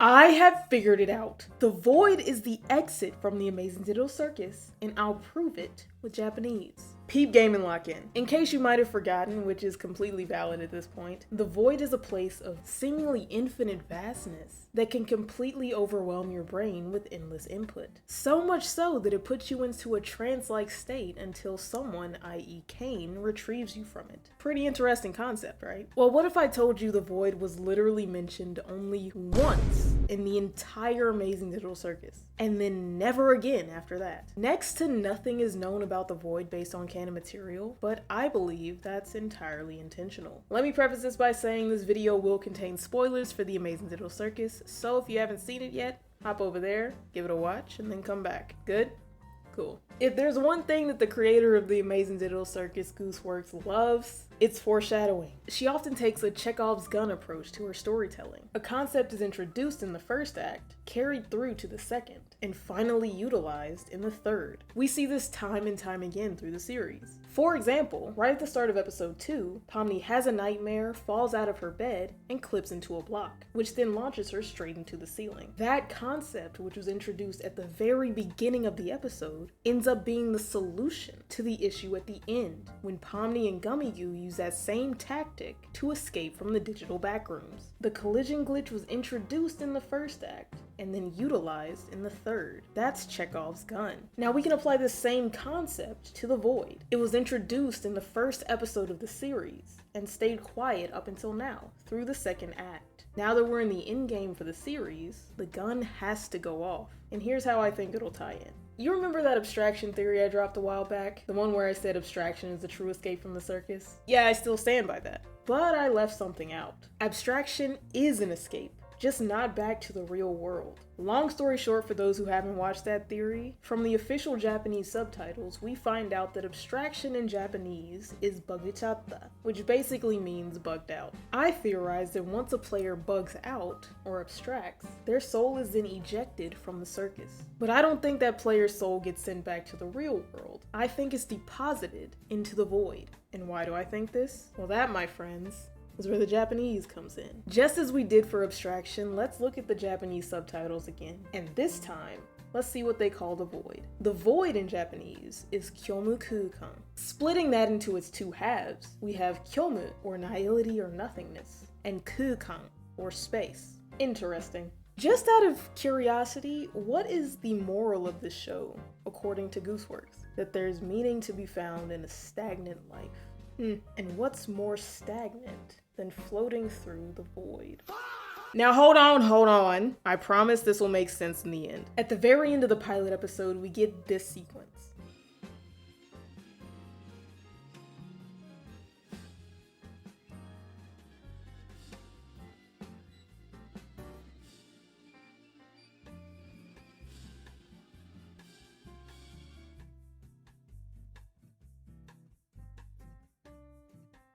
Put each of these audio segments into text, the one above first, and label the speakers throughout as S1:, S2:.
S1: I have figured it out. The void is the exit from the Amazing Digital Circus, and I'll prove it with Japanese. Peep game and lock in. In case you might have forgotten, which is completely valid at this point, the void is a place of seemingly infinite vastness that can completely overwhelm your brain with endless input. So much so that it puts you into a trance-like state until someone, i.e. Kane, retrieves you from it. Pretty interesting concept, right? Well, what if I told you the void was literally mentioned only once in the entire Amazing Digital Circus, and then never again after that? Next to nothing is known about the void based on canon material, but I believe that's entirely intentional. Let me preface this by saying this video will contain spoilers for the Amazing Digital Circus, so if you haven't seen it yet, hop over there, give it a watch, and then come back. Good? Cool. If there's one thing that the creator of the Amazing Digital Circus, Gooseworks, loves, it's foreshadowing. She often takes a Chekhov's gun approach to her storytelling. A concept is introduced in the first act, carried through to the second, and finally utilized in the third. We see this time and time again through the series. For example, right at the start of episode 2, Pomni has a nightmare, falls out of her bed, and clips into a block, which then launches her straight into the ceiling. That concept, which was introduced at the very beginning of the episode, ends up being the solution to the issue at the end, when Pomni and Gummigoo use that same tactic to escape from the digital backrooms. The collision glitch was introduced in the first act, and then utilized in the third. That's Chekhov's gun. Now we can apply the same concept to the void. It was introduced in the first episode of the series, and stayed quiet up until now, through the second act. Now that we're in the end game for the series, the gun has to go off. And here's how I think it'll tie in. You remember that abstraction theory I dropped a while back? The one where I said abstraction is the true escape from the circus? Yeah, I still stand by that. But I left something out. Abstraction is an escape, just not back to the real world. Long story short, for those who haven't watched that theory, from the official Japanese subtitles, we find out that abstraction in Japanese is bugichata, which basically means bugged out. I theorize that once a player bugs out, or abstracts, their soul is then ejected from the circus. But I don't think that player's soul gets sent back to the real world. I think it's deposited into the void. And why do I think this? Well, that, my friends, is where the Japanese comes in. Just as we did for abstraction, let's look at the Japanese subtitles again. And this time, let's see what they call the void. The void in Japanese is kyomu kukan. Splitting that into its two halves, we have kyomu, or nihility or nothingness, and kukan, or space. Interesting. Just out of curiosity, what is the moral of this show, according to Gooseworks? That there's meaning to be found in a stagnant life. And what's more stagnant than floating through the void? Now hold on. I promise this will make sense in the end. At the very end of the pilot episode, we get this sequence.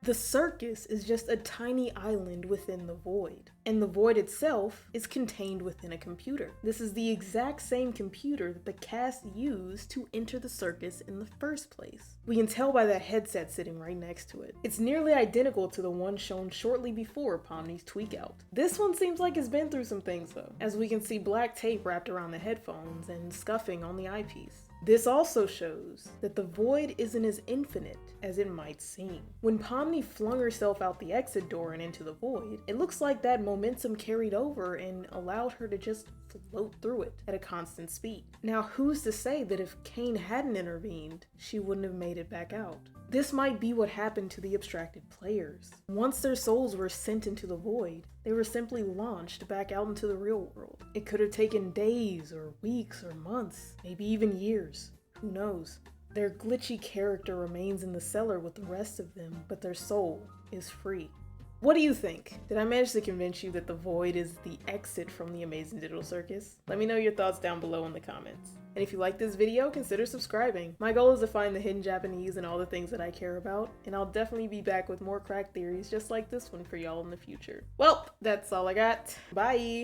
S1: The circus is just a tiny island within the void, and the void itself is contained within a computer. This is the exact same computer that the cast used to enter the circus in the first place. We can tell by that headset sitting right next to it. It's nearly identical to the one shown shortly before Pomni's tweak out. This one seems like it's been through some things though, as we can see black tape wrapped around the headphones and scuffing on the eyepiece. This also shows that the void isn't as infinite as it might seem. When Pomni flung herself out the exit door and into the void, it looks like that momentum carried over and allowed her to just float through it at a constant speed. Now, who's to say that if Kane hadn't intervened, she wouldn't have made it back out? This might be what happened to the abstracted players. Once their souls were sent into the void, they were simply launched back out into the real world. It could have taken days or weeks or months, maybe even years. Who knows? Their glitchy character remains in the cellar with the rest of them, but their soul is free. What do you think? Did I manage to convince you that the void is the exit from the Amazing Digital Circus? Let me know your thoughts down below in the comments. And if you like this video, consider subscribing. My goal is to find the hidden Japanese and all the things that I care about, and I'll definitely be back with more crack theories just like this one for y'all in the future. Well, that's all I got. Bye!